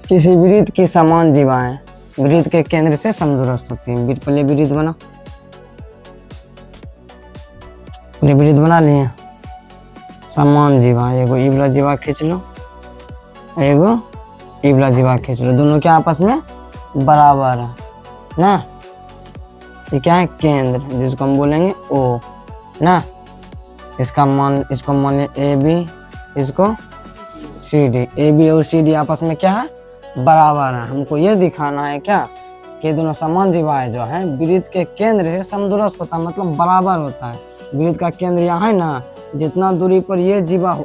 किसी वृत्त की समान जीवाएं वृत्त के केंद्र से समदूरस्थ होती हैं। पहले वृत्त बना, वृत्त बना लिए। समान जीवा, एगो ई वाला जीवा खींच लो, एगो ई वाला जीवा खींच लो, दोनों के आपस में बराबर है ना। ये क्या है? केंद्र, जिसको हम बोलेंगे ओ ना। इसका मान, इसको मान लें ए बी, इसको सी डी। ए बी और सी डी आपस में क्या है? बराबर है। हमको ये दिखाना है क्या कि दोनों समान जीवाएं जो है वृत्त के केंद्र से समदूरस्थ होता है, मतलब बराबर होता है। वृत्त का केंद्र यहाँ है ना, जितना दूरी पर ये जीवा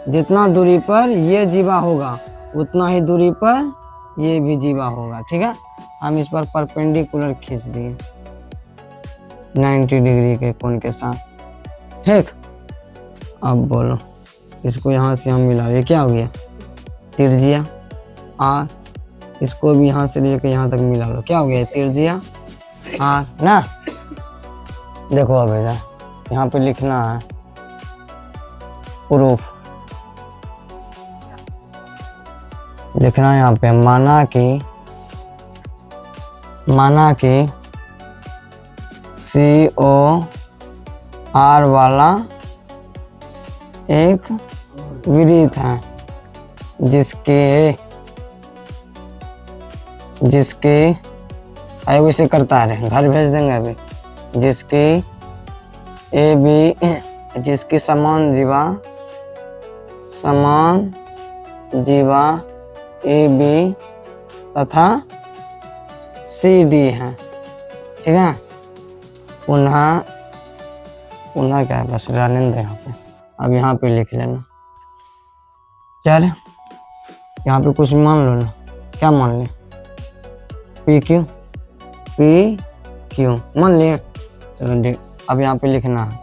जितना दूरी पर ये जीवा होगा उतना ही दूरी पर ये भी जीवा होगा। ठीक है, हम इस पर परपेंडिकुलर खींच दिए 90 डिग्री के कोण के साथ। ठीक, अब बोलो, इसको यहाँ से हम मिला, ये क्या हो गया? त्रिज्या आर। इसको भी यहाँ से लेके यहाँ तक मिला लो, क्या हो गया? त्रिज्या आर ना। देखो अब इधर यहाँ पे लिखना है प्रूफ, लिखना है यहाँ पे, माना कि CO R वाला एक वृत्त है जिसके आए वैसे करता रहे, घर भेज देंगे अभी। जिसकी समान जीवा ए बी तथा सी डी है। ठीक है, पुनः क्या है? बस रहने दो यहाँ पे। अब यहाँ पे लिख लेना क्या है? यहाँ पे कुछ मान लो ना, क्या मान लें? पी क्यू मान लिए। चलो देख, अब यहाँ पे लिखना है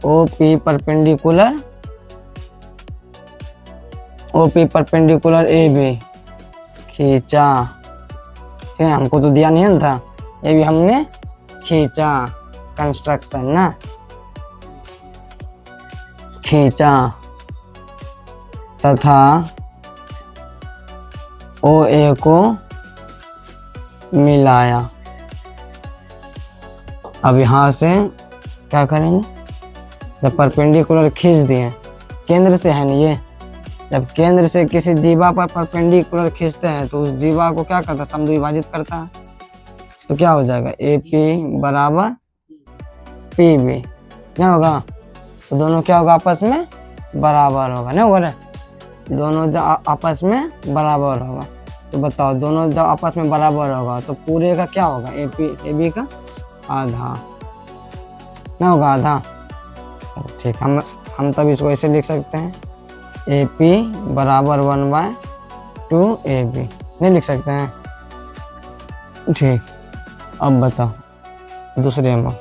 O P perpendicular A B खींचा। ठीक है, हमको तो दिया नहीं था, ये भी हमने खींचा, कंस्ट्रक्शन ना, खींचा तथा ओ ए को मिलाया। अब यहाँ से क्या करेंगे? जब परपेंडिकुलर खींच दिए, केंद्र से है ना ये, जब केंद्र से किसी जीवा पर परपेंडिकुलर खींचते हैं तो उस जीवा को क्या करता है? समद्विभाजित करता है। तो क्या हो जाएगा? ए पी बराबर पी बी, क्या होगा? तो दोनों क्या होगा? आपस में बराबर होगा, नहीं होगा? दोनों जब आपस में बराबर होगा तो बताओ, दोनों जब आपस में बराबर होगा तो पूरे का क्या होगा? ए बी का आधा ना होगा, आधा। ठीक, हम तब इसको ऐसे लिख सकते हैं, ए पी बराबर 1/2 ए बी, नहीं लिख सकते हैं? ठीक, अब बताओ दूसरे में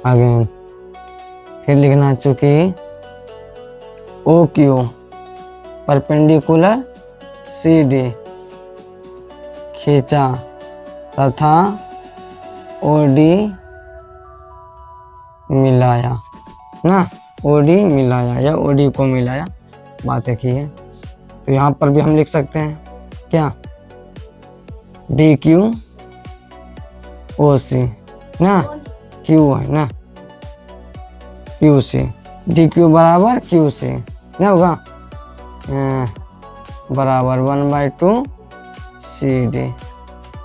आगे फिर लिखना, चूंकि O Q perpendicular C D खींचा तथा ओ डी मिलाया ना, ओडी मिलाया या ओडी को मिलाया, बात एक ही है। तो यहाँ पर भी हम लिख सकते हैं क्या? डी क्यू ओ सी ना, क्यू है ना, क्यू सी, डी क्यू बराबर क्यू सी, नहीं होगा? बराबर 1/2 सी डी।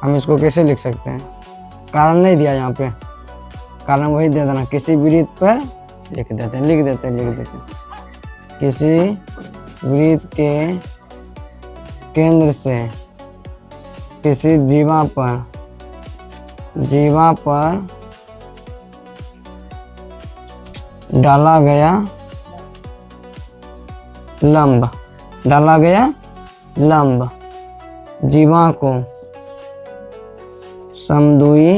हम इसको कैसे लिख सकते हैं? कारण नहीं दिया यहाँ पे, कारण वही दे देना, किसी वृत्त पर लिख देते हैं। किसी वृत्त के केंद्र से किसी जीवा पर डाला गया लंब जीवा को समद्वि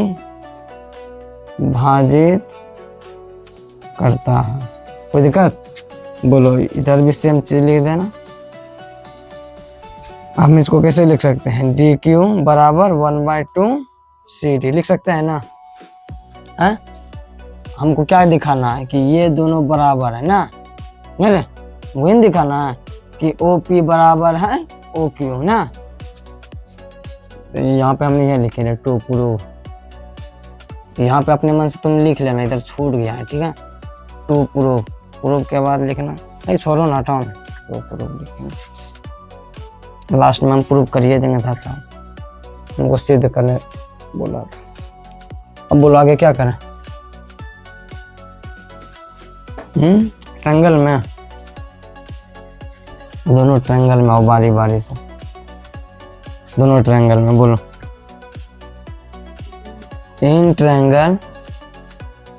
भाजित करता है। कोई दिक्कत? बोलो, इधर भी सेम चीज लिख देना। हम इसको कैसे लिख सकते हैं? डी क्यू बराबर 1/2 सी डी लिख सकते हैं ना? है? हमको क्या दिखाना है कि ये दोनों बराबर है ना, नहीं वही दिखाना है। कि ओ पी बराबर है ओ क्यू ना। तो यहाँ पे हमने ये लिखे रहे टू प्रूव, यहाँ पे अपने मन से तुम लिख लेना, इधर छूट गया है ठीक है। टू प्रूव, प्रूव के बाद लिखना, नहीं छोड़ो ना हटाओ ना, टू प्रूव लिखेंगे, लास्ट में हम प्रूव करिए देंगे था, उनको सिद्ध करने बोला था। अब बोलो आगे क्या करें। ट्रायंगल में, दोनों ट्रायंगल में आओ बारी बारी से, दोनों ट्रायंगल में बोलो। In triangle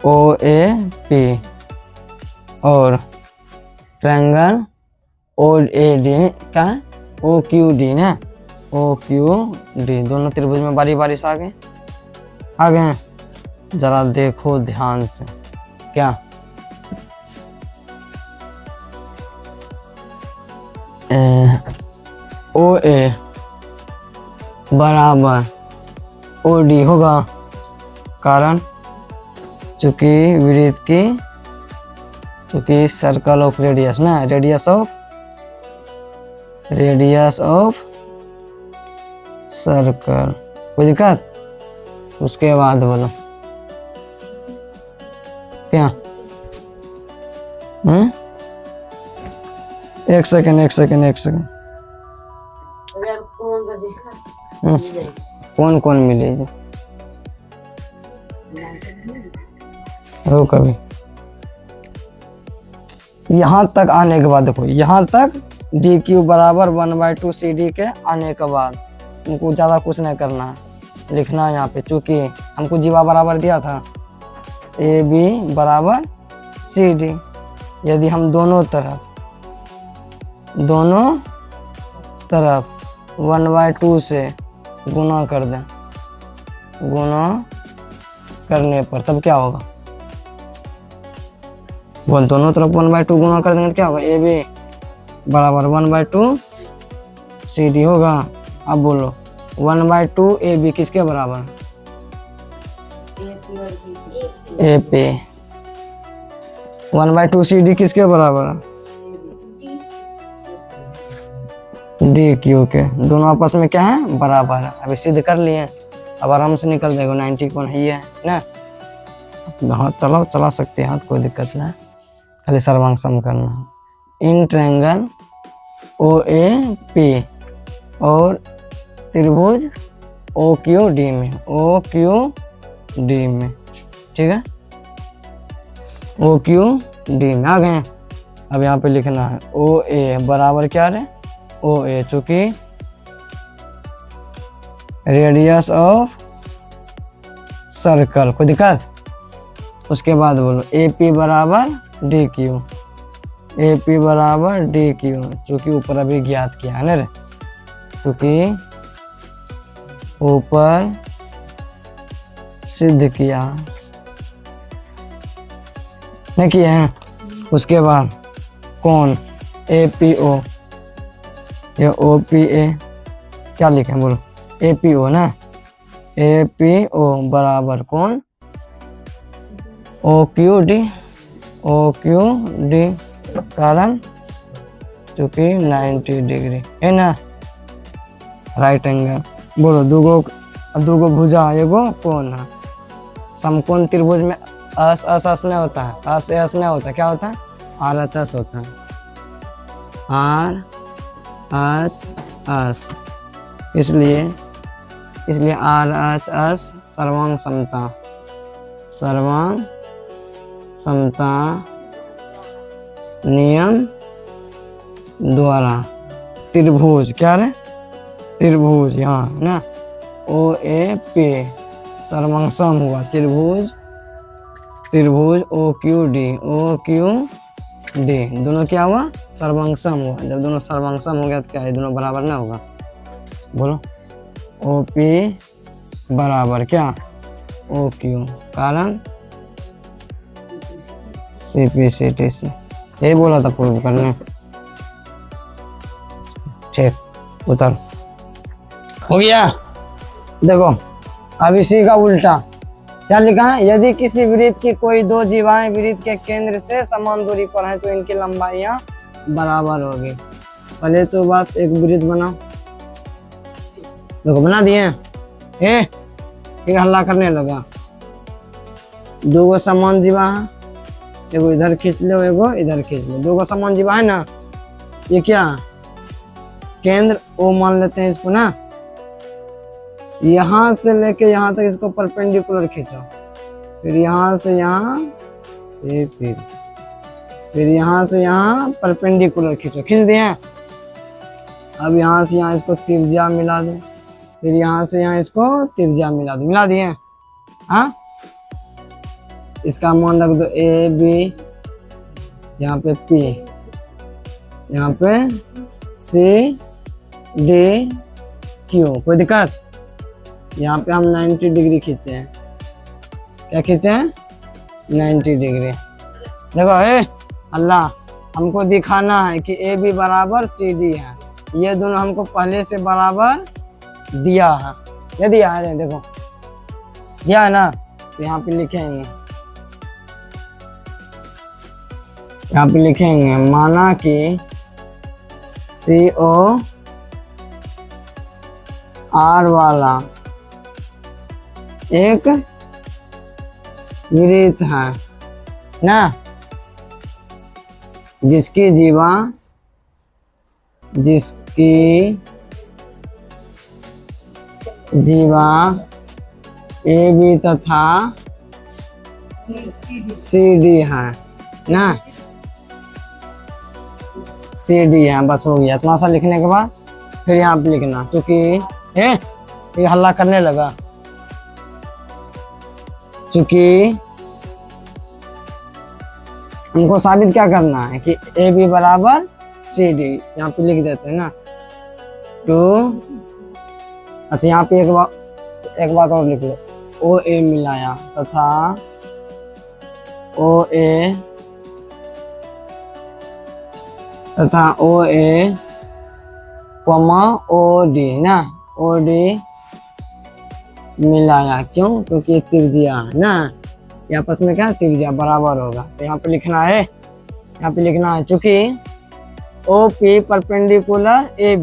O A P और ट्रायंगल ओ ए डी का ओ क्यू डी ना, ओ क्यू डी, दोनों त्रिभुज में बारी बारी से आ गए। जरा देखो ध्यान से, क्या ओ ए बराबर ओ डी होगा, कारण चूंकि वृत्त की, चूंकि सर्कल ऑफ रेडियस ना, रेडियस ऑफ सर्कल, कोई दिक्कत। उसके बाद बोलो क्या, एक सेकेंड कौन कौन मिले जी, रुक अभी यहाँ तक आने के बाद देखो, यहाँ तक डी क्यू बराबर 1/2 सी डी के आने के बाद उनको ज़्यादा कुछ नहीं करना है, लिखना है यहाँ पे, चूंकि हमको जीवा बराबर दिया था ए बी बराबर सी डी। यदि हम दोनों तरफ 1/2 से गुना कर दें, गुना करने पर तब क्या होगा, बोल दोनों तरफ 1/2 गुना कर देंगे तो क्या होगा, ए बी बराबर 1/2 सी डी होगा। अब बोलो 1/2 ए बी किसके बराबर, ए पी, 1/2 सी डी किसके बराबर है, डी क्यू के, दोनों आपस में क्या है बराबर है। अभी सिद्ध कर लिए, अब आराम से निकल जाएगा, 90 कौन है ये ना, हाथ चला सकते हैं हाथ, कोई दिक्कत नहीं, खाली सर्वांग सम करना है। इन ट्रायंगल ओ ए पी और त्रिभुज ओ क्यू डी में, ओ क्यू डी में, ठीक है, ओ क्यू डी में आ गए। अब यहाँ पे लिखना है ओ ए बराबर क्या है, ओ ए चूंकि रेडियस ऑफ सर्कल, कोई दिक्कत। उसके बाद बोलो ए पी बराबर डी क्यू, ए पी बराबर डी क्यू, चूंकि ऊपर अभी ज्ञात किया है ना रे, चूंकि ऊपर सिद्ध किया नहीं किया है। उसके बाद कौन ए पी ओ या ओ पी ए, क्या लिखे बोलो, ए पी ओ ना, ए पी ओ बराबर कौन O Q D, O Q D, कारण चूंकि 90 डिग्री है ना, राइट एंगल। बोलो दूगो भुजा एगो कोण है, समकोण त्रिभुज में अस नहीं होता है, अस नहीं होता, क्या होता है आर एच एस होता है, आर एच एस, इसलिए आर एच एस सर्वांग समता नियम द्वारा त्रिभुज, क्या रे त्रिभुज यहाँ ना ओ ए पी सर्वांग सम हुआ, त्रिभुज ओ क्यू डी, दोनों क्या हुआ सर्वांग सम हुआ। जब दोनों सर्वांग सम हो गया तो क्या है, दोनों बराबर ना होगा। बोलो ओ पी बराबर क्या ओ क्यू, कारण C P C T C, यही बोला था प्रूव करने, ठीक उतर हो गया। देखो अब इसी का उल्टा क्या लिखा है, यदि किसी वृत्त की कोई दो जीवाएं वृत्त के केंद्र से समान दूरी पर हैं तो इनकी लंबाइयां बराबर होगी। पहले तो बात एक वृत्त बनाओ, देखो बना दिए। फिर हल्ला करने लगा। दो गो समान जीवा है, एगो इधर खींच लो एगो इधर खींच लो, दो गो समान जीवा है ना। ये क्या केंद्र ओ मान लेते हैं इसको ना, यहां से लेके यहां तक इसको परपेंडिकुलर खींचो, फिर यहां से यहां फिर यहां से यहां परपेंडिकुलर खींचो, खींच दिए। अब यहां से यहां इसको त्रिज्या मिला दो, फिर यहां से यहां इसको त्रिज्या मिला दो, मिला दिए। हाँ, इसका मान रख दो ए बी, यहाँ पे पी, यहाँ पे सी डी क्यू। कोई दिक्कत? यहाँ पे हम 90 डिग्री खींचे हैं। क्या खींचे हैं? 90 डिग्री। देखो अल्लाह, हमको दिखाना है कि ए बी बराबर सी डी है। ये दोनों हमको पहले से बराबर दिया है, ये दिया है, देखो दिया है ना। तो यहाँ पे लिखेंगे, यहाँ पे लिखेंगे माना कि सी ओ आर वाला एक वृत्त है ना, जिसकी जीवा ए बी तथा सी डी है ना, सी डी है। बस हो गया इतना सा लिखने के बाद फिर यहाँ पे लिखना, चूंकि ये हल्ला करने लगा, चूंकि हमको साबित क्या करना है कि ए बी बराबर सी डी। यहाँ पे लिख देते हैं ना टू। अच्छा, यहाँ पे एक बात और लिख लो, ओ ए मिलाया तथा ओ ए कॉमा ओ डी ना, ओ डी मिलाया। क्यों? क्योंकि त्रिज्या है ना, ये आपस में क्या त्रिज्या बराबर होगा। तो यहाँ पे लिखना है, यहाँ पे लिखना है चूंकि O P perpendicular A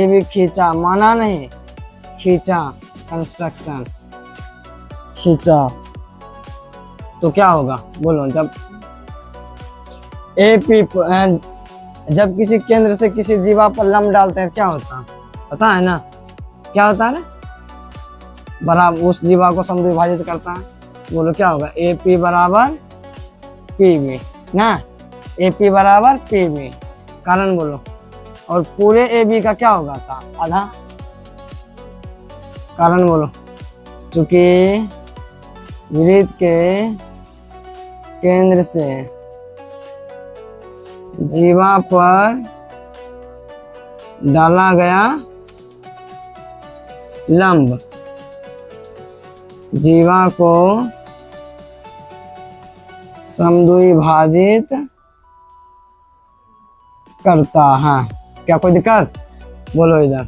B खींचा, माना नहीं, खींचा, कंस्ट्रक्शन खींचा, तो क्या होगा बोलो? जब किसी केंद्र से किसी जीवा पर लंब डालते हैं क्या होता है? पता है ना क्या होता है? बराबर उस जीवा को समद्विभाजित करता है। बोलो क्या होगा? ए पी बराबर पी बी ना, ए पी बराबर पी बी। कारण बोलो। और पूरे ए बी का क्या होगा था? आधा। कारण बोलो। चूंकि वृत्त के केंद्र से जीवा पर डाला गया लंब जीवा को समद्विभाजित करता है। क्या कोई दिक्कत? बोलो इधर।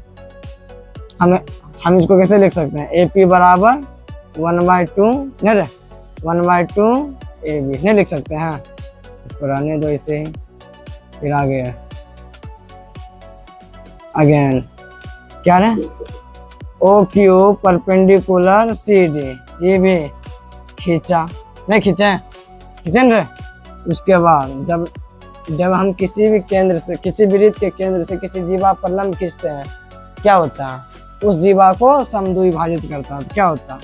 हम इसको कैसे लिख सकते हैं? ए पी बराबर 1/2 नहीं, 1/2 ए बी नहीं लिख सकते हैं? इसको रहने दो इसे ही। फिर आगे अगेन क्या है? O Q perpendicular C D, ये भी खींचा, नहीं खींचे रे। उसके बाद जब हम किसी भी केंद्र से, किसी वृत्त के केंद्र से किसी जीवा पर लंब खींचते हैं क्या होता है? उस जीवा को समद्विभाजित करता है। तो क्या होता है?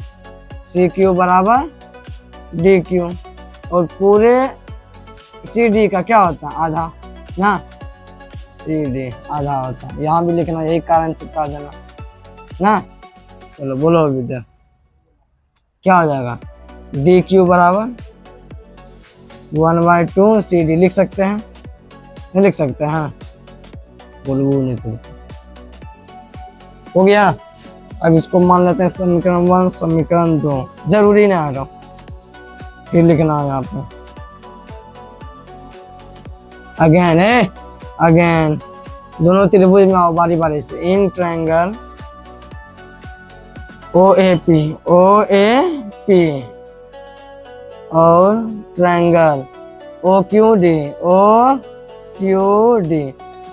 सी क्यू बराबर डी क्यू, और पूरे सी डी का क्या होता है? आधा ना, सी डी आधा होता है। यहाँ भी लिखना, यही कारण चिपका देना ना। चलो बोलो अभी इधर क्या हो जाएगा? डी क्यू बराबर 1/2 सी डी लिख सकते हैं? नहीं लिख सकते हैं? बोलो वो नहीं हो गया। अब इसको मान लेते हैं समीकरण 1, समीकरण 2 जरूरी नहीं हटाओ, फिर लिखना है यहाँ पे अगेन दोनों त्रिभुज में आओ बारी बारी से। In triangle O A P और ट्रायंगल ओ क्यू डी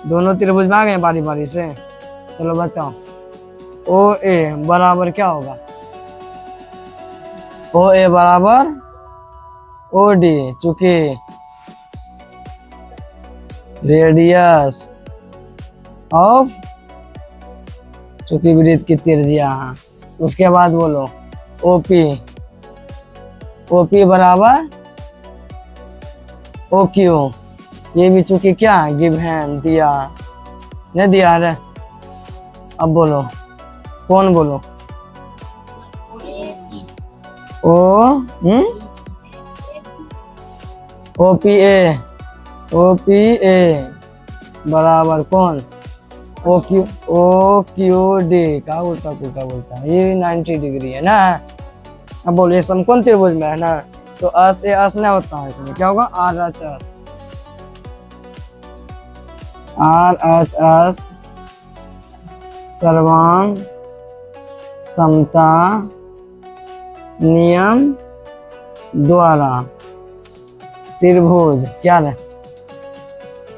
दोनों त्रिभुज में आ गए बारी बारी से। चलो बताओ, ओ ए बराबर क्या होगा? ओ ए बराबर ओ डी, चूंकि रेडियस ऑफ, चूंकि वृत्त की त्रिज्या है। उसके बाद बोलो ओपी, ओपी बराबर ओ क्यू, ये भी चूंकि क्या गिवन दिया, नहीं दिया रे। अब बोलो, कौन बोलो? ओ ओपीए, ओपीए बराबर कौन? ओ क्यू डी का उल्टा पुल्टा बोलता है, ये 90 डिग्री है ना। अब बोलो ये सम कौन त्रिभुज में है ना, तो अस ए अस नहीं होता है, इसमें क्या होगा? R H S, R H S सर्वांग समता नियम द्वारा त्रिभुज क्या है?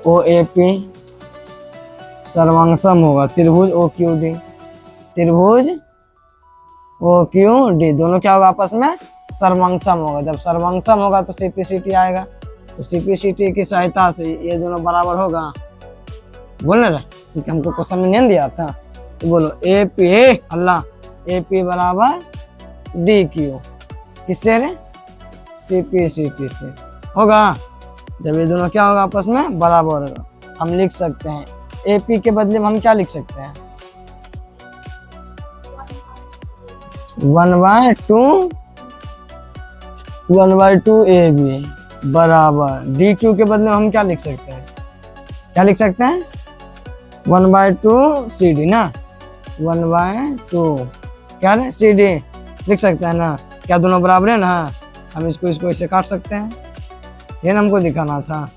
ओ ए पी सर्वांगसम होगा त्रिभुज ओ क्यू डी, त्रिभुज ओ क्यू डी दोनों क्या होगा आपस में? सर्वांगसम होगा। जब सर्वांगसम होगा तो सीपीसीटी आएगा, तो सीपीसीटी की सहायता से ये दोनों बराबर होगा। बोलने रहे क्योंकि हमको क्वेश्चन में नहीं दिया था, तो बोलो A P Allah, A P बराबर डी क्यू, किससे रे? सीपीसीटी से होगा। जब ये दोनों क्या होगा आपस में? बराबर होगा। हम लिख सकते हैं एपी के बदले में हम क्या लिख सकते हैं? 1/2 ए बी बराबर डी क्यू के बदले में हम क्या लिख सकते हैं? क्या लिख सकते हैं? 1/2 सी डी ना, 1/2 क्या है? सी डी लिख सकते हैं ना। क्या दोनों बराबर है ना? हम इसको ऐसे काट सकते हैं, ये ना हमको दिखाना था।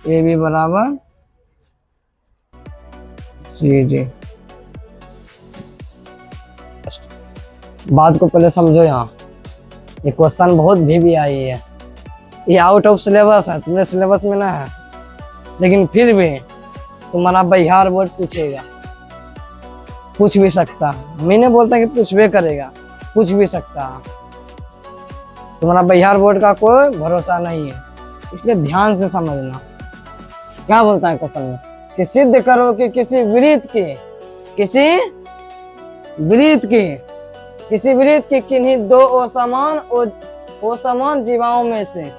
ए बी बराबर सी डी। बात को पहले समझो, यहाँ ये क्वेश्चन बहुत भी आई है, ये आउट ऑफ सिलेबस है, तुम्हारे सिलेबस में ना है, लेकिन फिर भी तुम्हारा बिहार बोर्ड पूछेगा, पूछ भी सकता है। मैं नहीं बोलता कि पूछ भी करेगा, पूछ भी सकता है। तुम्हारा बिहार बोर्ड का कोई भरोसा नहीं है, इसलिए ध्यान से समझना। क्या बोलता है क्वेश्चन में कि सिद्ध करो कि किसी वृत्त की किन्हीं दो असमान जीवाओं में से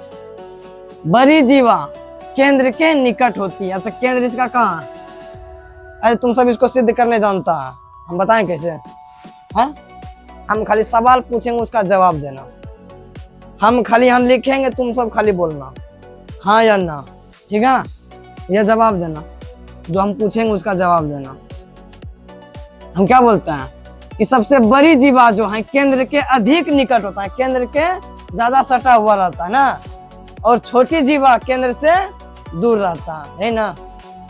बड़ी जीवा केंद्र के निकट होती है। अच्छा, केंद्र इसका कहाँ है? अरे तुम सब इसको सिद्ध करने जानता है, हम बताएं कैसे? हाँ, हम खाली सवाल पूछेंगे, उसका जवाब देना। हम खाली यहाँ लिखेंगे, तुम सब खाली बोलना हाँ या ना, ठीक है ना? यह जवाब देना, जो हम पूछेंगे उसका जवाब देना। हम क्या बोलते हैं कि सबसे बड़ी जीवा जो है केंद्र के अधिक निकट होता है, केंद्र के ज्यादा सटा हुआ रहता है ना, और छोटी जीवा केंद्र से दूर रहता है ना।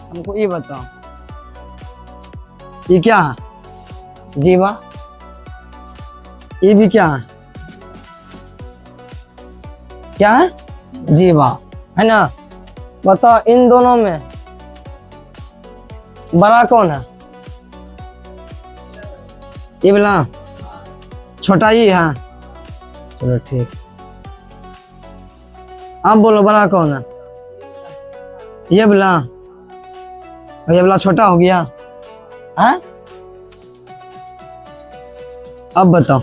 हमको ये बताओ, ये क्या है? जीवा। ये भी क्या है? क्या है? जीवा है ना। बताओ इन दोनों में बड़ा कौन है? ये बोला छोटा ही है। चलो ठीक, अब बोलो बड़ा कौन है? ये बोला, ये बोला छोटा हो गया है। अब बताओ,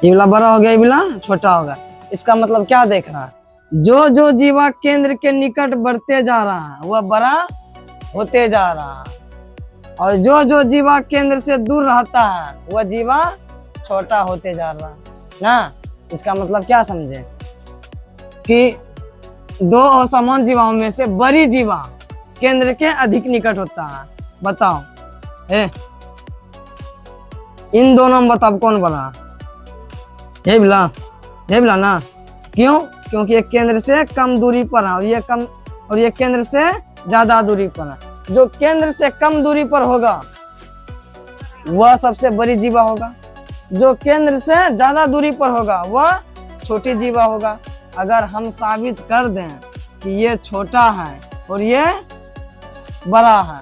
ये वाला बड़ा हो गया, ये वाला छोटा होगा। इसका मतलब क्या देख रहा है? जो जो जीवा केंद्र के निकट बढ़ते जा रहा है वह बड़ा होते जा रहा है, और जो जो जीवा केंद्र से दूर रहता है वह जीवा छोटा होते जा रहा है ना। इसका मतलब क्या समझे कि दो असमान जीवाओं में से बड़ी जीवा केंद्र के अधिक निकट होता है। बताओ इन दोनों में बताओ कौन बड़ा? ये बोला ना। क्यों? क्योंकि ये केंद्र से कम दूरी पर है, और ये केंद्र से ज्यादा दूरी पर है। जो केंद्र से कम दूरी पर होगा वह सबसे बड़ी जीवा होगा, जो केंद्र से ज्यादा दूरी पर होगा वह छोटी जीवा होगा। अगर हम साबित कर दें कि ये छोटा है और ये बड़ा है।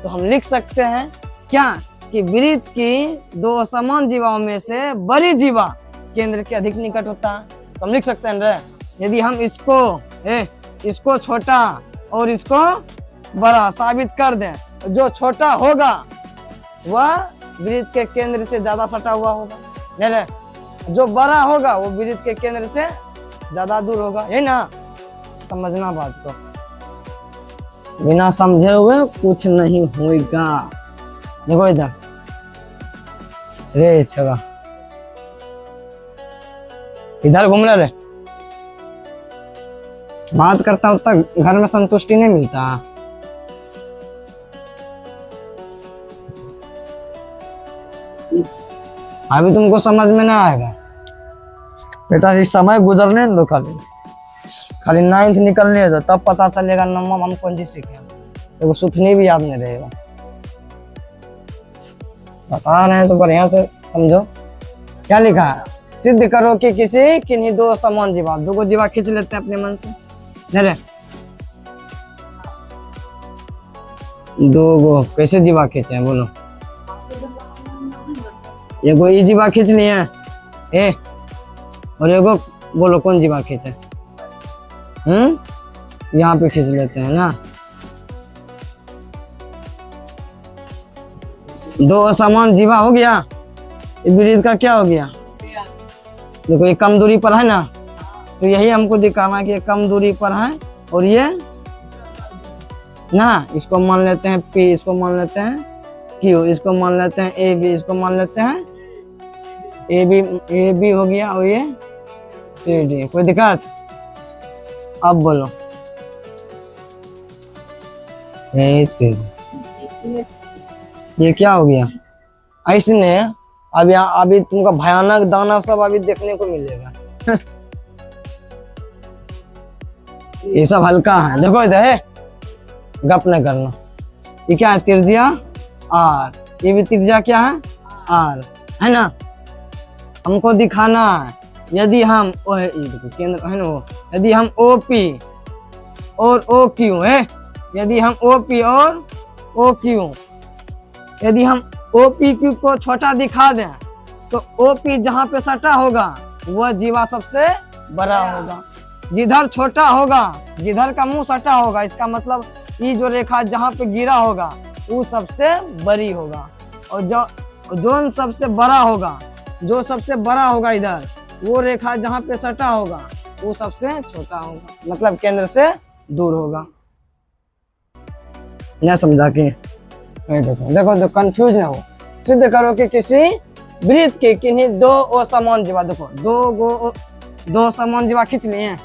तो हम लिख सकते हैं क्या कि वृत्त की दो असमान जीवाओं में से बड़ी जीवा केंद्र के अधिक निकट होता है। तो हम लिख सकते हैं रे, यदि हम इसको छोटा और इसको बड़ा साबित कर दें, जो छोटा होगा वह वृत्त के केंद्र से ज्यादा सटा हुआ होगा, नहीं, जो बड़ा होगा वो वृत्त के केंद्र से ज्यादा दूर होगा, है ना। समझना बात को, बिना समझे हुए कुछ नहीं होगा। देखो इधर रे छगा, इधर घूम रहे, बात करता हूं तक घर में संतुष्टि नहीं मिलता। अभी तुमको समझ में ना आएगा बेटा, इस समय गुजरने दो, खाली 9th निकलने दो, तब पता चलेगा नम्मा हम कौन सी सीखे। देखो सुथनी भी याद नहीं रहेगा, बता रहे हैं तो बढ़िया से समझो। क्या लिखा है, सिद्ध करो कि किसी किन्हीं दो समान जीवा, दो को जीवा खींच लेते हैं अपने मन से, नहीं दो गो कैसे जीवा खींचे हैं बोलो। एगो ई जीवा खींच लिए ए, और एगो बोलो कौन जीवा खींचे, यहाँ पे खींच लेते हैं ना। दो असमान जीवा हो गया, वृत्त का क्या हो गया, देखो ये कम दूरी पर है ना, तो यही हमको दिखाना कि ये कम दूरी पर है, और ये ना इसको मान लेते हैं P, इसको मान लेते हैं Q, इसको मान लेते हैं AB, इसको मान लेते हैं AB हो गया, और ये CD। कोई दिक्कत, अब बोलो ये क्या हो गया, ऐसने अब यहाँ अभी तुमको भयानक दाना सब अभी देखने को मिलेगा। ये सब हल्का है, देखो इधर गप न करना। ये क्या है, त्रिज्या R, ये भी त्रिज्या क्या है R, है ना। हमको दिखाना है यदि हम केंद्र है ना वो, यदि हम OP और OQ है, यदि हम OP और OQ, यदि हम OPQ को छोटा दिखा दें तो OP जहां पे सटा होगा वह जीवा सबसे बड़ा होगा। जिधर छोटा होगा, जिधर का मुंह सटा होगा, इसका मतलब ये जो रेखा जहां पे गिरा होगा वो सबसे बड़ी होगा, और जो सबसे बड़ा होगा, जो सबसे बड़ा होगा इधर, वो रेखा जहां पे सटा होगा वो सबसे छोटा होगा, मतलब केंद्र से दूर होगा। न समझा कि देखो कंफ्यूज ना हो। सिद्ध करो कि किसी वृत्त के किन्हीं दो असमान जीवा, देखो दो समान जीवा खींच लिए हैं,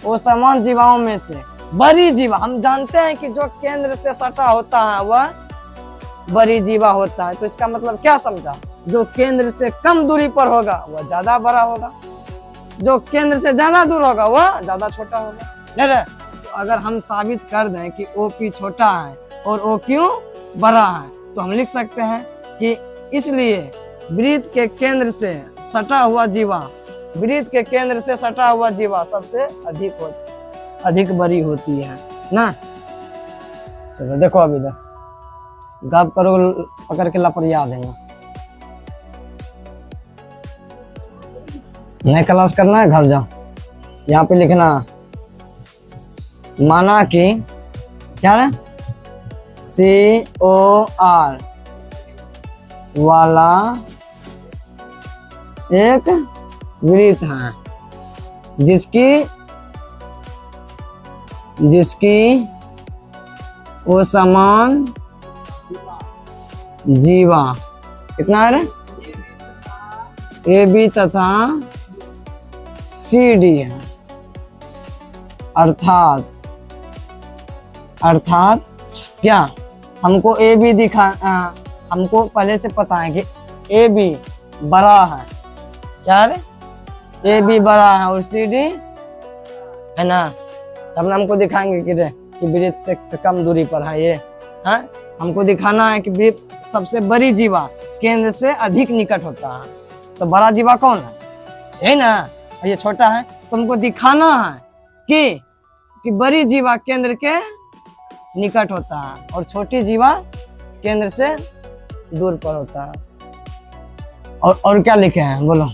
वो समान जीवाओं में से बड़ी जीवा, हम जानते हैं कि जो केंद्र से सटा होता है वह बड़ी जीवा होता है, तो इसका मतलब क्या समझा, जो केंद्र से कम दूरी पर होगा वह ज्यादा बड़ा होगा, जो केंद्र से ज्यादा दूर होगा वह ज्यादा छोटा होगा, नहीं। तो अगर हम साबित कर दें कि OP छोटा है और OQ बड़ा है, तो हम लिख सकते हैं कि इसलिए वृत्त के केंद्र से सटा हुआ जीवा, वृत्त के केंद्र से सटा हुआ जीवा सबसे अधिक बड़ी होती है ना। चलो देखो अब इधर गप करो, पकड़ के लपर याद है, नए क्लास करना है घर जाओ। यहाँ पे लिखना, माना कि क्या है, COR वाला एक वृत्त है जिसकी वो समान जीवा कितना है, AB तथा CD है, अर्थात क्या, हमको AB हमको पहले से पता है कि AB बड़ा है, क्या है, AB बड़ा है और CD है ना, तब हमको दिखाएंगे कि वृत्त से कम दूरी पर है ये, है। हमको दिखाना है कि वृत्त सबसे बड़ी जीवा केंद्र से अधिक निकट होता है, तो बड़ा जीवा कौन है ना, ये छोटा है। तो हमको दिखाना है कि बड़ी जीवा केंद्र के निकट होता है और छोटी जीवा केंद्र से दूर पर होता है। और क्या लिखे हैं बोलो?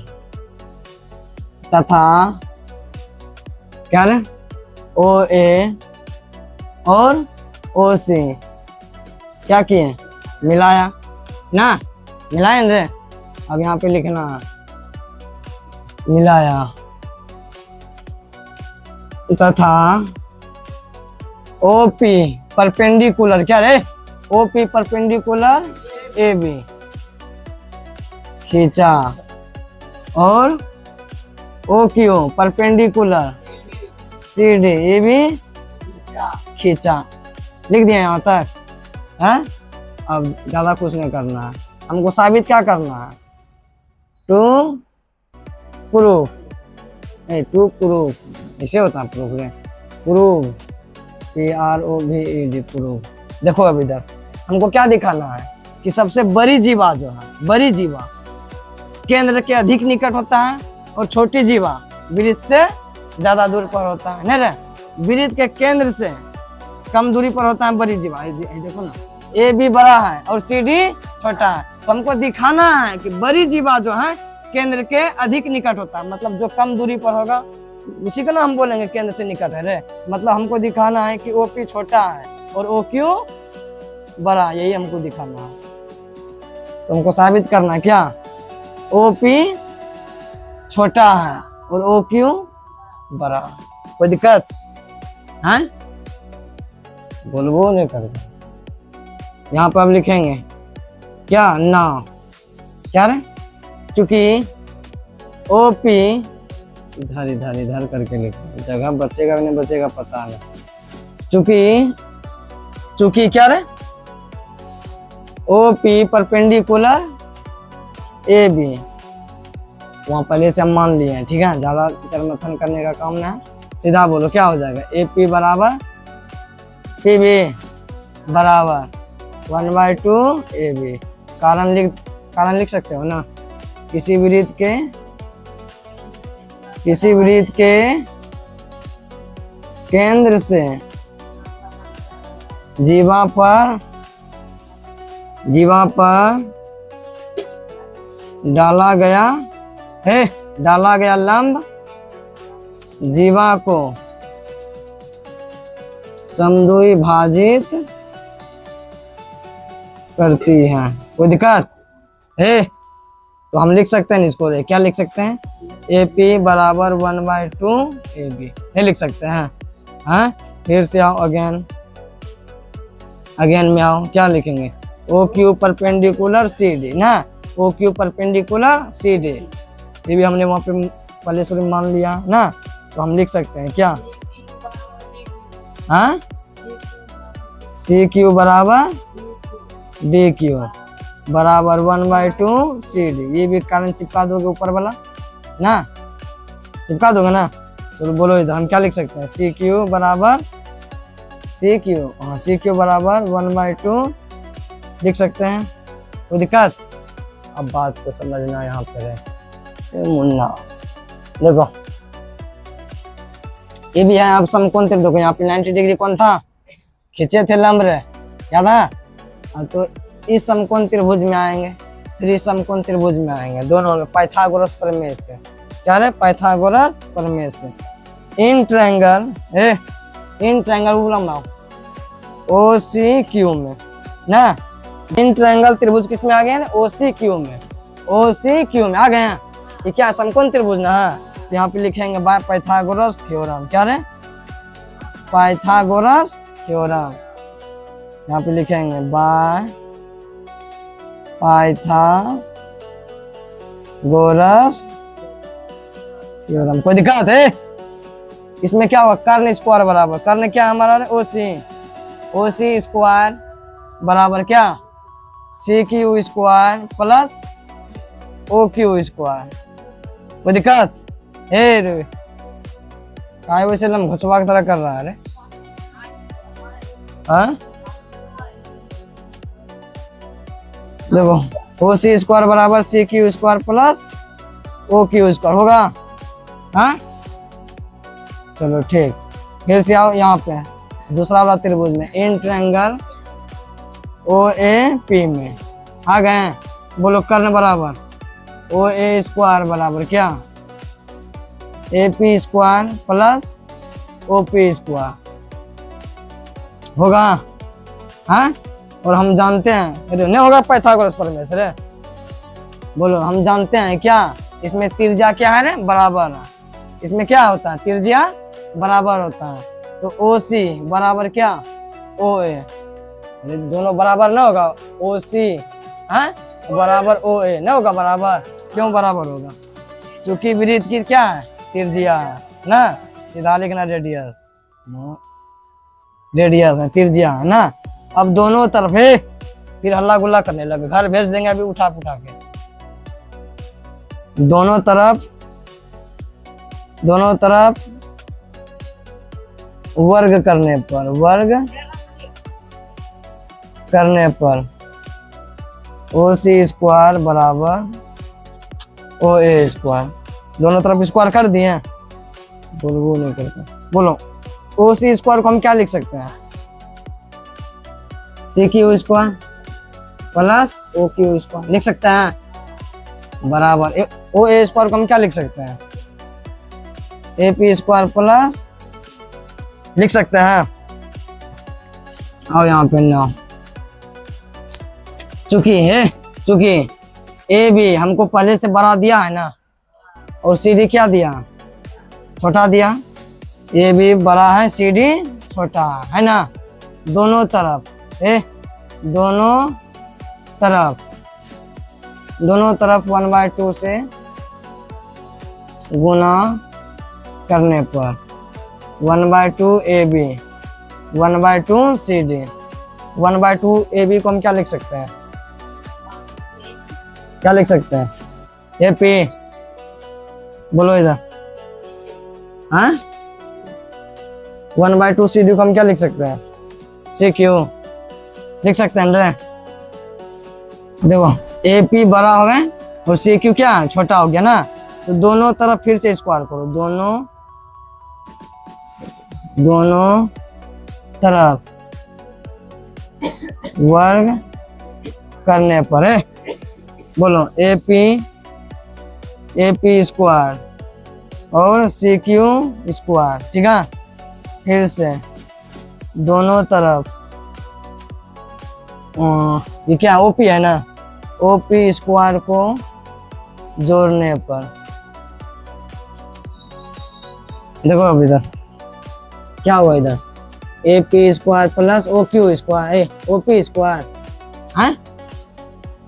तथा क्या रे? ओ ए और ओ सी क्या किए? मिलाया ना, मिलाए रे। अब यहाँ पे लिखना मिलाया। तथा ओपी परपेंडिकुलर क्या रे? ओपी परपेंडिकुलर ए बी खींचा और O Q perpendicular C D ये भी खींचा। लिख दिया यहाँ तक है। अब ज्यादा कुछ नहीं करना है, हमको साबित क्या करना है? टू प्रूफ, टू प्रूफ इसे होता है प्रूफ रे, प्रूफ PROVED प्रूफ। देखो अब इधर हमको क्या दिखाना है कि सबसे बड़ी जीवा जो है, बड़ी जीवा केंद्र के अधिक निकट होता है और छोटी जीवा वृत्त से ज्यादा दूर पर होता है। नहीं रे, वृत्त के केंद्र से कम दूरी पर होता है बड़ी जीवा। देखो ना, ए बी बड़ा है और सी डी छोटा है, तो हमको दिखाना है कि बड़ी जीवा जो है केंद्र के अधिक निकट होता है, मतलब जो कम दूरी पर होगा उसी का ना हम बोलेंगे केंद्र से निकट है रे। मतलब हमको दिखाना है कि ओपी छोटा है और ओ क्यू बड़ा, यही हमको दिखाना है। तो हमको साबित करना है क्या? ओपी छोटा है और ओ क्यू बड़ा। कोई दिक्कत है? बोलबो नहीं करते। यहाँ पर अब लिखेंगे क्या? ना क्या रे? चूंकि ओपी इधर इधर इधर करके लिखना, जगह बचेगा नहीं बचेगा पता नहीं। चूंकि क्या रे? ओपी परपेंडिकुलर ए बी, वहां पहले से हम मान लिए हैं, ठीक है। ज्यादा तरमथन करने का काम ना, सीधा बोलो क्या हो जाएगा? ए पी बराबर पी बी बराबर 1/2 ए बी। कारण लिख सकते हो ना, किसी वृत्त के केंद्र से जीवा पर डाला गया लंब जीवा को समद्विभाजित करती है। कोई दिक्कत है? तो हम लिख सकते हैं इसको रे, क्या लिख सकते हैं? ए पी बराबर 1/2 ए बी, नहीं लिख सकते हैं? हाँ, फिर से आओ, अगेन में आओ, क्या लिखेंगे? O Q perpendicular C D ना, O Q perpendicular C D, ये भी हमने वहां पे पहले से मान लिया ना, तो हम लिख सकते हैं क्या? हाँ, सी क्यू बराबर बी क्यू बराबर 1/2 सी डी। ये भी कारण चिपका दोगे ऊपर वाला ना, चिपका दोगे ना। चलो बोलो इधर हम क्या लिख सकते हैं? सी क्यू बराबर सी क्यू बराबर 1/2 लिख सकते हैं। कोई दिक्कत? अब बात को समझना यहाँ पे मुन्ना। देखो ये भी है, अब समकोण त्रिभुज देखो, यहाँ पे 90 डिग्री कौन था? खींचे थे लंब रे, याद है? तो इस समकोण त्रिभुज में आएंगे, फिर इस समकोण त्रिभुज में आएंगे, दोनों में पाइथागोरस प्रमेय से। क्या है? पाइथागोरस प्रमेय से। इन ट्रायंगल बनाओ ओ सी क्यू में ना, इन ट्रायंगल त्रिभुज किस में आ गए? ओ सी क्यू में, ओ सी क्यू में आ गए हैं। ये क्या समकोण त्रिभुज ना है? यहाँ पे लिखेंगे बाय पाइथागोरस थ्योरम। क्या रे? Pythagoras theorem. यहाँ पे लिखेंगे बाय पाइथागोरस थ्योरम। कोई दिक्कत है? इसमें क्या होगा? कर्ण स्क्वायर बराबर, कर्ण क्या हमारा? ओ सी स्क्वायर बराबर क्या? C Q square plus O Q square. कोई दिक्कत है रे? काय वैसे लम घुसवा की तरह कर रहा है रे? हाँ, देखो ओ सी स्क्वायर बराबर C Q square plus O Q square होगा। हाँ चलो ठीक, फिर से आओ यहाँ पे दूसरा वाला त्रिभुज में, इन ट्रायंगल ओ ए पी में आ गए हैं। बोलो कर्ण बराबर ओ ए स्क्वायर बराबर क्या, A P square plus O P square होगा। हाँ, और हम जानते हैं, अरे नहीं होगा पाइथागोरस प्रमेय से रे। बोलो हम जानते हैं क्या, इसमें त्रिज्या क्या है रे, बराबर है। इसमें क्या होता है, त्रिज्या बराबर होता है। तो ओ सी बराबर क्या, ओ ए, दोनों बराबर ना होगा, ओ सी है बराबर ओ ए ना होगा बराबर। क्यों बराबर होगा, क्योंकि वृत्त की क्या है, त्रिज्या है ना। सीधा लिखना रेडियस, रेडियस है, त्रिज्या है ना। अब दोनों तरफ है, फिर हल्ला गुल्ला करने लगे, घर भेज देंगे अभी उठा पुठा के। दोनों तरफ वर्ग करने पर ओ सी स्क्वायर बराबर ओ ए स्क्वायर, दोनों तरफ स्क्वायर कर दिए। बोलो वो नहीं करता, बोलो ओ सी स्क्वायर को हम क्या लिख सकते हैं, C Q square plus O Q square लिख सकते हैं बराबर ओ ए स्क्वायर को हम क्या लिख सकते हैं, ए पी स्क्वायर प्लस लिख सकते हैं। आओ यहाँ पे ना, चूंकि ए बी हमको पहले से बड़ा दिया है ना, और सी डी क्या दिया, छोटा दिया। ए बी बड़ा है, सी डी छोटा है ना। दोनों तरफ दोनों तरफ 1/2 से गुना करने पर 1/2 A B 1/2 C D, 1/2 A B को हम क्या लिख सकते हैं, क्या लिख सकते हैं, ए पी, बोलो इधर, हाँ 1/2 सी डी को हम क्या लिख सकते हैं, सी क्यू लिख सकते हैं रे। देखो ए पी बड़ा हो गए और सी क्यू क्या छोटा हो गया ना, तो दोनों तरफ फिर से स्क्वायर करो, दोनों तरफ वर्ग करने पर है। बोलो ए पी स्क्वायर और सी क्यू स्क्वायर, ठीक है। फिर से दोनों तरफ ये क्या ओपी है ना, ओपी स्क्वायर को जोड़ने पर, देखो अब इधर क्या हुआ, इधर A P square plus O Q square, O P square है,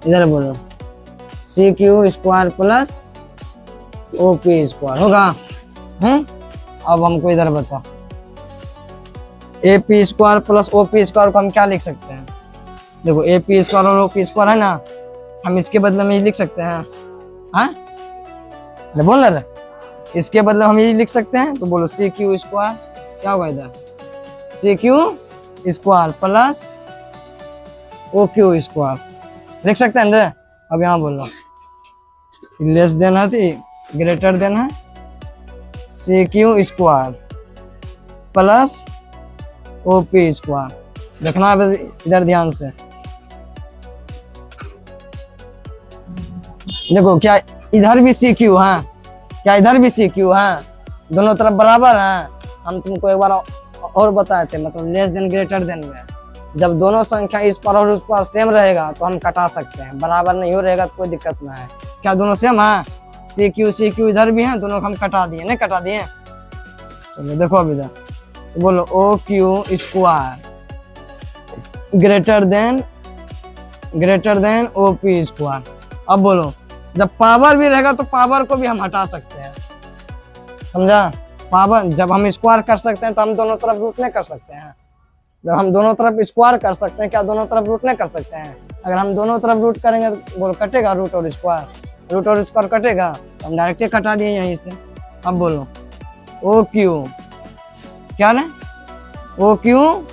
इधर बोलो C Q square plus O P square होगा। अब हमको इधर बताओ, A P square plus O P square को हम क्या लिख सकते हैं, देखो ए पी स्क्वायर और ओ पी स्क्वायर है ना, हम इसके बदले में ये लिख सकते हैं, हाँ बोल रहे, इसके बदले हम ये लिख सकते हैं। तो बोलो सी क्यू स्क्वायर क्या होगा, इधर C Q square plus O Q square लिख सकते हैं रे। अब यहाँ बोलो लेस देन है तो ग्रेटर देन है C Q square plus O P square, देखना है इधर ध्यान से। देखो क्या इधर भी सी क्यू है, क्या इधर भी सी क्यू है, दोनों तरफ बराबर है। हम तुमको एक बार और बताए थे, मतलब लेस देन ग्रेटर देन में जब दोनों संख्या इस पर और उस पर सेम रहेगा तो हम कटा सकते हैं, बराबर नहीं हो रहेगा तो कोई दिक्कत ना है। क्या दोनों सेम है, सी क्यू इधर भी है, दोनों को हम कटा दिए, नहीं कटा दिए। चलो देखो अब इधर बोलो O Q square greater than O P square. अब बोलो जब पावर भी रहेगा तो पावर को भी हम हटा सकते हैं, समझा। पावर जब हम स्क्वायर कर सकते हैं तो हम दोनों तरफ रूट नहीं कर सकते हैं। जब हम दोनों तरफ स्क्वायर कर सकते हैं, क्या दोनों तरफ रूट नहीं कर सकते हैं। अगर हम दोनों तरफ रूट करेंगे तो बोलो कटेगा रूट और स्क्वायर कटेगा, तो हम डायरेक्ट कटा दिए यहीं से। अब बोलो ओ क्यू क्या है, ओ क्यू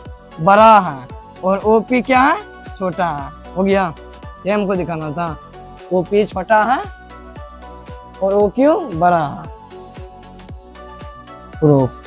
बड़ा है और ओ पी क्या है, छोटा है। हो गया, ये हमको दिखाना था। ओ पी छोटा है और ओ क्यू बड़ा है। प्रूफ।